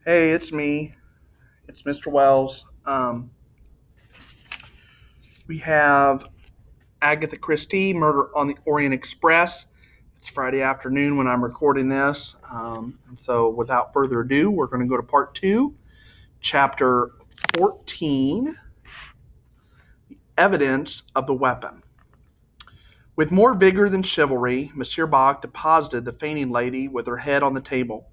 Hey, it's me. It's Mr. Wells. We have Agatha Christie, Murder on the Orient Express. It's Friday afternoon when I'm recording this. And so, without further ado, we're going to go to part two, chapter 14, Evidence of the Weapon. With more vigor than chivalry, Monsieur Bach deposited the fainting lady with her head on the table.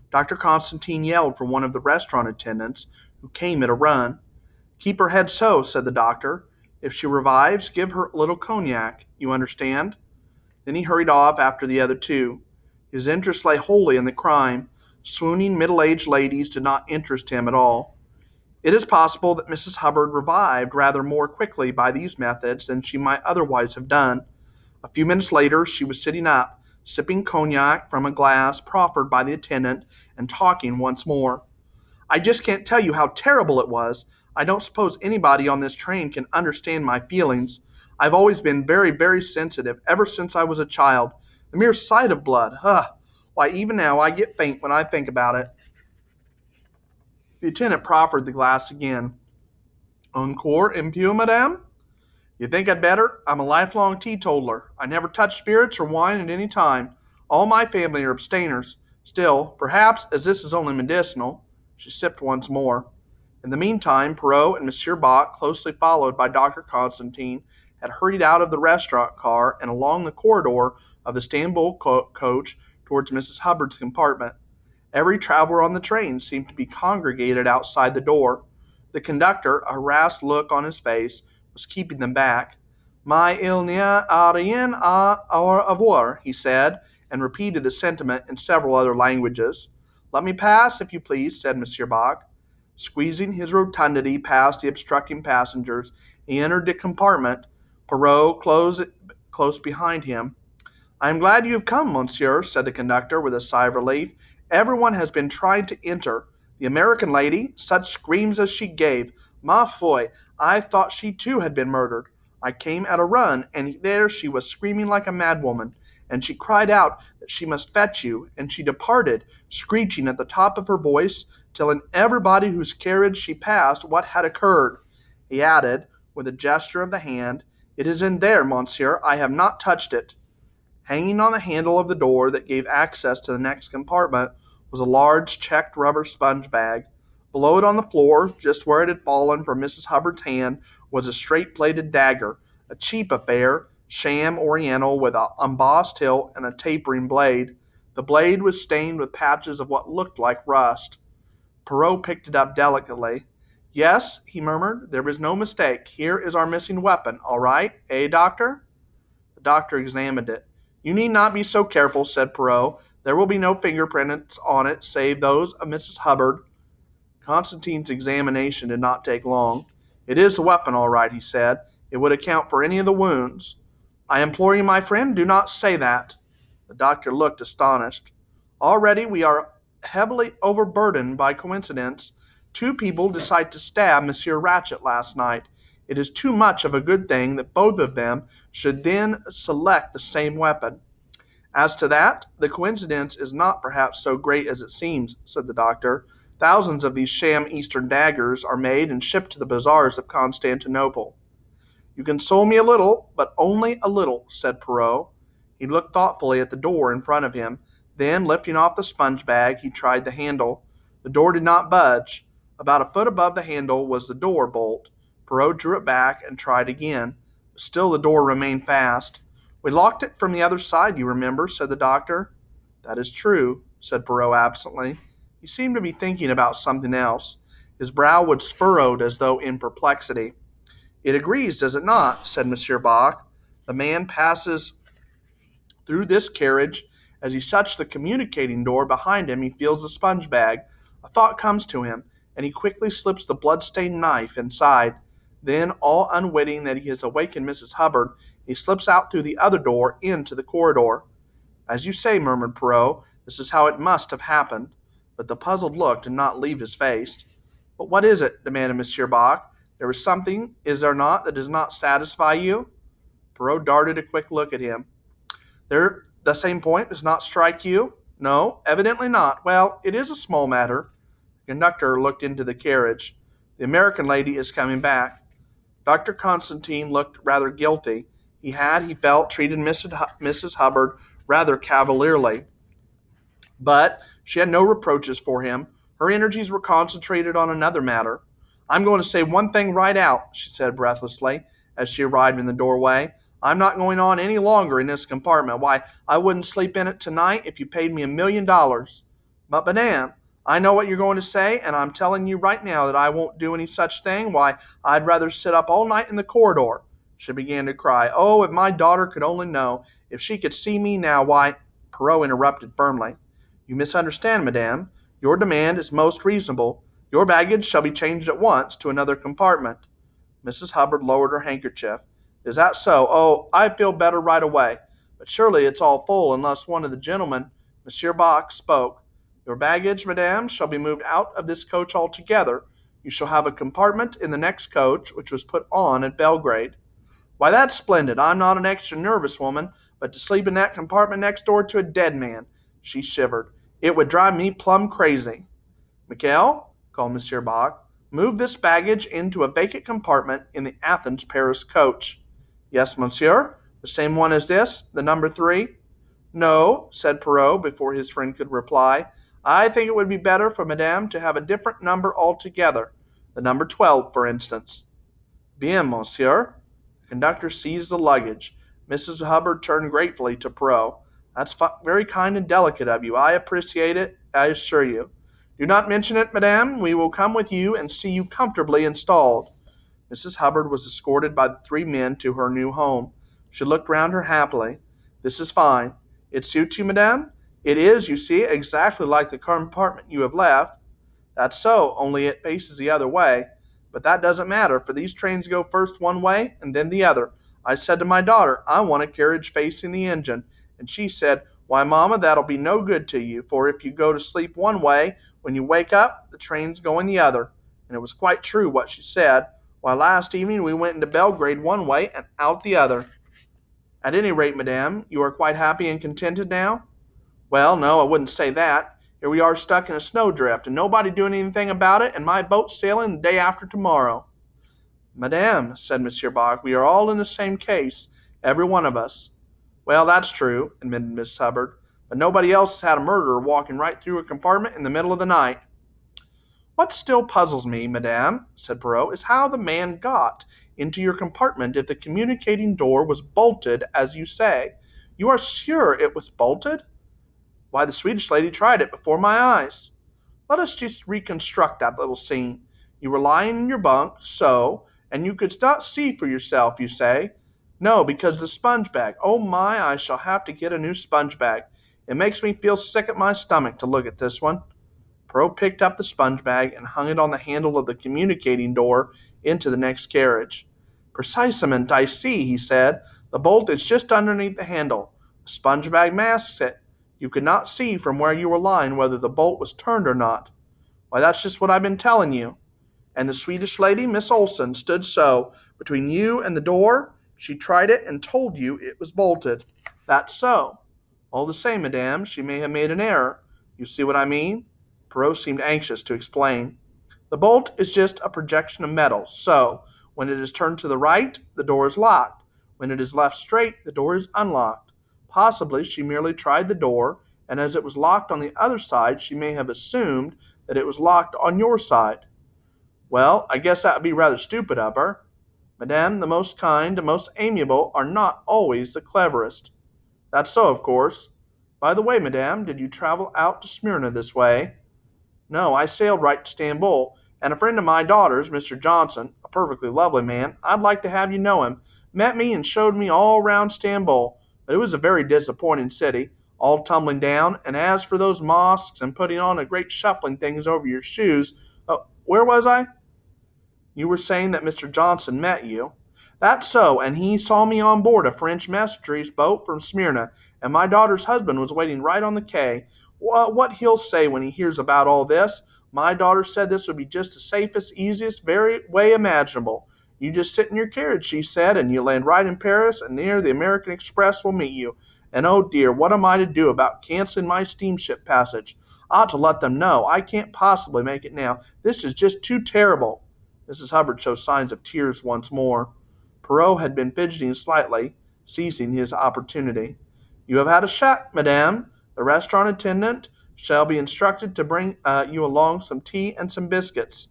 Dr. Constantine yelled for one of the restaurant attendants, who came at a run. "Keep her head so," said the doctor. "If she revives, give her a little cognac. You understand?" Then he hurried off after the other two. His interest lay wholly in the crime. Swooning middle-aged ladies did not interest him at all. It is possible that Mrs. Hubbard revived rather more quickly by these methods than she might otherwise have done. A few minutes later she was sitting up, sipping cognac from a glass proffered by the attendant, and talking once more. "I just can't tell you how terrible it was. I don't suppose anybody on this train can understand my feelings. I've always been very, very sensitive, ever since I was a child. The mere sight of blood, why, even now I get faint when I think about it." The attendant proffered the glass again. "Encore un peu, madame? You think I'd better? I'm a lifelong teetotaler. I never touch spirits or wine at any time. All my family are abstainers. Still, perhaps, as this is only medicinal." She sipped once more. In the meantime, Perrault and Monsieur Bach, closely followed by Dr. Constantine, had hurried out of the restaurant car and along the corridor of the Stamboul coach towards Mrs. Hubbard's compartment. Every traveler on the train seemed to be congregated outside the door. The conductor, a harassed look on his face, was keeping them back. "Mais il n'y a rien à avoir," he said, and repeated the sentiment in several other languages. "Let me pass, if you please," said Monsieur Bach. Squeezing his rotundity past the obstructing passengers, he entered the compartment, Perrault close behind him. "I am glad you have come, monsieur," said the conductor with a sigh of relief. "Everyone has been trying to enter. The American lady, such screams as she gave! Ma foi, I thought she too had been murdered. I came at a run, and there she was screaming like a madwoman, and she cried out that she must fetch you, and she departed, screeching at the top of her voice, telling everybody whose carriage she passed what had occurred." He added, with a gesture of the hand, "It is in there, monsieur. I have not touched it." Hanging on the handle of the door that gave access to the next compartment was a large checked rubber sponge bag. Below it on the floor, just where it had fallen from Mrs. Hubbard's hand, was a straight-bladed dagger, a cheap affair, sham oriental with an embossed hilt and a tapering blade. The blade was stained with patches of what looked like rust. Perrault picked it up delicately. "Yes," he murmured, "there is no mistake. Here is our missing weapon, all right, doctor?" The doctor examined it. "You need not be so careful," said Perrault. "There will be no fingerprints on it save those of Mrs. Hubbard." Constantine's examination did not take long. "It is the weapon, all right," he said. "It would account for any of the wounds." "I implore you, my friend, do not say that." The doctor looked astonished. "Already we are heavily overburdened by coincidence. Two people decide to stab Monsieur Ratchet last night. It is too much of a good thing that both of them should then select the same weapon." "As to that, the coincidence is not perhaps so great as it seems," said the doctor. "Thousands of these sham Eastern daggers are made and shipped to the bazaars of Constantinople." "You console me a little, but only a little," said Perrault. He looked thoughtfully at the door in front of him. Then, lifting off the sponge bag, he tried the handle. The door did not budge. About a foot above the handle was the door bolt. Perrault drew it back and tried again. Still the door remained fast. "We locked it from the other side, you remember," said the doctor. "That is true," said Perrault absently. He seemed to be thinking about something else. His brow was furrowed as though in perplexity. "It agrees, does it not?" said Monsieur Bach. "The man passes through this carriage. As he shuts the communicating door behind him, he feels the sponge bag. A thought comes to him, and he quickly slips the blood-stained knife inside. Then, all unwitting that he has awakened Mrs. Hubbard, he slips out through the other door into the corridor." "As you say," murmured Perrault, "this is how it must have happened." But the puzzled look did not leave his face. "But what is it?" demanded Monsieur Bach. "There is something, is there not, that does not satisfy you?" Perrault darted a quick look at him. "The same point does not strike you?" "No, evidently not. Well, it is a small matter." The conductor looked into the carriage. The American lady is coming back. Dr. Constantine looked rather guilty. He felt, treated Mrs. Hubbard rather cavalierly. But she had no reproaches for him. Her energies were concentrated on another matter. I'm going to say one thing right out, she said breathlessly as she arrived in the doorway. I'm not going on any longer in this compartment. Why, I wouldn't sleep in it tonight if you paid me $1,000,000. But, madame, I know what you're going to say, and I'm telling you right now that I won't do any such thing. Why, I'd rather sit up all night in the corridor. She began to cry. Oh, if my daughter could only know. If she could see me now, why, Perrault interrupted firmly. You misunderstand, madame. Your demand is most reasonable. Your baggage shall be changed at once to another compartment. Mrs. Hubbard lowered her handkerchief. Is that so? Oh, I feel better right away. But surely it's all full unless one of the gentlemen, Monsieur Bach, spoke. Your baggage, madame, shall be moved out of this coach altogether. You shall have a compartment in the next coach, which was put on at Belgrade. Why, that's splendid. I'm not an extra nervous woman, but to sleep in that compartment next door to a dead man. She shivered. It would drive me plumb crazy. Michael, called Monsieur Bach, move this baggage into a vacant compartment in the Athens-Paris coach. Yes, monsieur. The same one as this, the number 3? No, said Perrault before his friend could reply. I think it would be better for madame to have a different number altogether. The number 12, for instance. Bien, monsieur. The conductor seized the luggage. Mrs. Hubbard turned gratefully to Perrault. That's very kind and delicate of you. I appreciate it, I assure you. Do not mention it, madame. We will come with you and see you comfortably installed. Mrs. Hubbard was escorted by the 3 men to her new home. She looked round her happily. This is fine. It suits you, madame? It is, you see, exactly like the compartment you have left. That's so, only it faces the other way. But that doesn't matter, for these trains go first one way and then the other. I said to my daughter, I want a carriage facing the engine. And she said, why, Mama, that'll be no good to you, for if you go to sleep one way, when you wake up, the train's going the other. And it was quite true what she said. Why, last evening we went into Belgrade one way and out the other. At any rate, madame, you are quite happy and contented now? Well, no, I wouldn't say that. Here we are stuck in a snowdrift, and nobody doing anything about it, and my boat sailing the day after tomorrow. Madame, said Monsieur Bach, we are all in the same case, every one of us. Well, that's true, admitted Miss Hubbard, but nobody else has had a murderer walking right through a compartment in the middle of the night. What still puzzles me, madame, said Perrault, is how the man got into your compartment if the communicating door was bolted, as you say. You are sure it was bolted? Why, the Swedish lady tried it before my eyes. Let us just reconstruct that little scene. You were lying in your bunk, so, and you could not see for yourself, you say. No, because the sponge bag. Oh my, I shall have to get a new sponge bag. It makes me feel sick at my stomach to look at this one. Perrault picked up the sponge bag and hung it on the handle of the communicating door into the next carriage. Precisamente, I see, he said. The bolt is just underneath the handle. The sponge bag masks it. You could not see from where you were lying whether the bolt was turned or not. Why, that's just what I've been telling you. And the Swedish lady, Miss Olson, stood so, between you and the door. She tried it and told you it was bolted. That's so. All the same, madame, she may have made an error. You see what I mean? Perrault seemed anxious to explain. The bolt is just a projection of metal, so when it is turned to the right, the door is locked. When it is left straight, the door is unlocked. Possibly she merely tried the door, and as it was locked on the other side, she may have assumed that it was locked on your side. Well, I guess that would be rather stupid of her. Madame, the most kind, the most amiable, are not always the cleverest. That's so, of course. By the way, madame, did you travel out to Smyrna this way? No, I sailed right to Stamboul, and a friend of my daughter's, Mr. Johnson, a perfectly lovely man, I'd like to have you know him, met me and showed me all round Stamboul, but it was a very disappointing city, all tumbling down, and as for those mosques and putting on a great shuffling things over your shoes, where was I? You were saying that Mr. Johnson met you. That's so, and he saw me on board a French messenger's boat from Smyrna, and my daughter's husband was waiting right on the quay. What he'll say when he hears about all this. My daughter said this would be just the safest, easiest, very way imaginable. You just sit in your carriage, she said, and you land right in Paris, and there the American Express will meet you. And oh dear, what am I to do about canceling my steamship passage? I ought to let them know. I can't possibly make it now. This is just too terrible." Mrs. Hubbard showed signs of tears once more. Perrault had been fidgeting slightly, seizing his opportunity. "You have had a shock, madame. The restaurant attendant shall be instructed to bring you along some tea and some biscuits."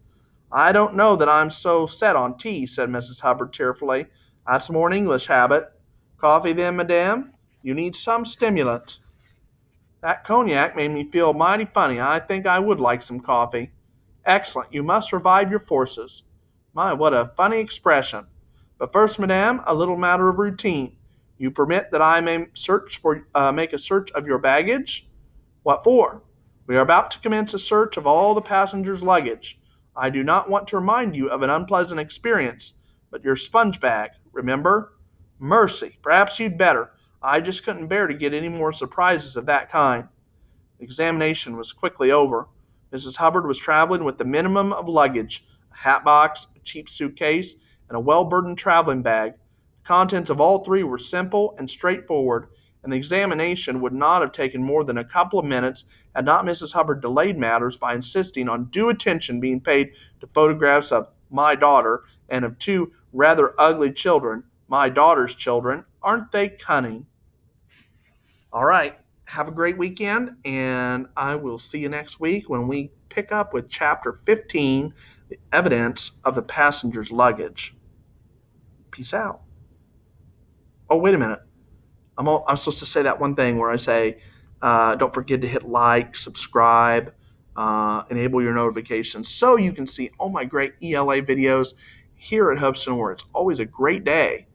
"I don't know that I'm so set on tea," said Mrs. Hubbard tearfully. "That's more an English habit." "Coffee, then, madame? You need some stimulant." "That cognac made me feel mighty funny. I think I would like some coffee." "Excellent. You must revive your forces." "My, what a funny expression. But first, madame, a little matter of routine. You permit that I may make a search of your baggage?" "What for?" "We are about to commence a search of all the passengers' luggage. I do not want to remind you of an unpleasant experience, but your sponge bag, remember?" "Mercy, perhaps you'd better. I just couldn't bear to get any more surprises of that kind." The examination was quickly over. Mrs. Hubbard was traveling with the minimum of luggage: a hat box, a cheap suitcase, and a well burdened traveling bag. The contents of all three were simple and straightforward, and the examination would not have taken more than a couple of minutes had not Mrs. Hubbard delayed matters by insisting on due attention being paid to photographs of "my daughter" and of two rather ugly children, "my daughter's children." Aren't they cunning? All right. Have a great weekend, and I will see you next week when we pick up with Chapter 15, The Evidence of the Passenger's Luggage. Peace out. Oh, wait a minute. I'm supposed to say that one thing where I say, don't forget to hit like, subscribe, enable your notifications so you can see all my great ELA videos here at Hubston, where it's always a great day.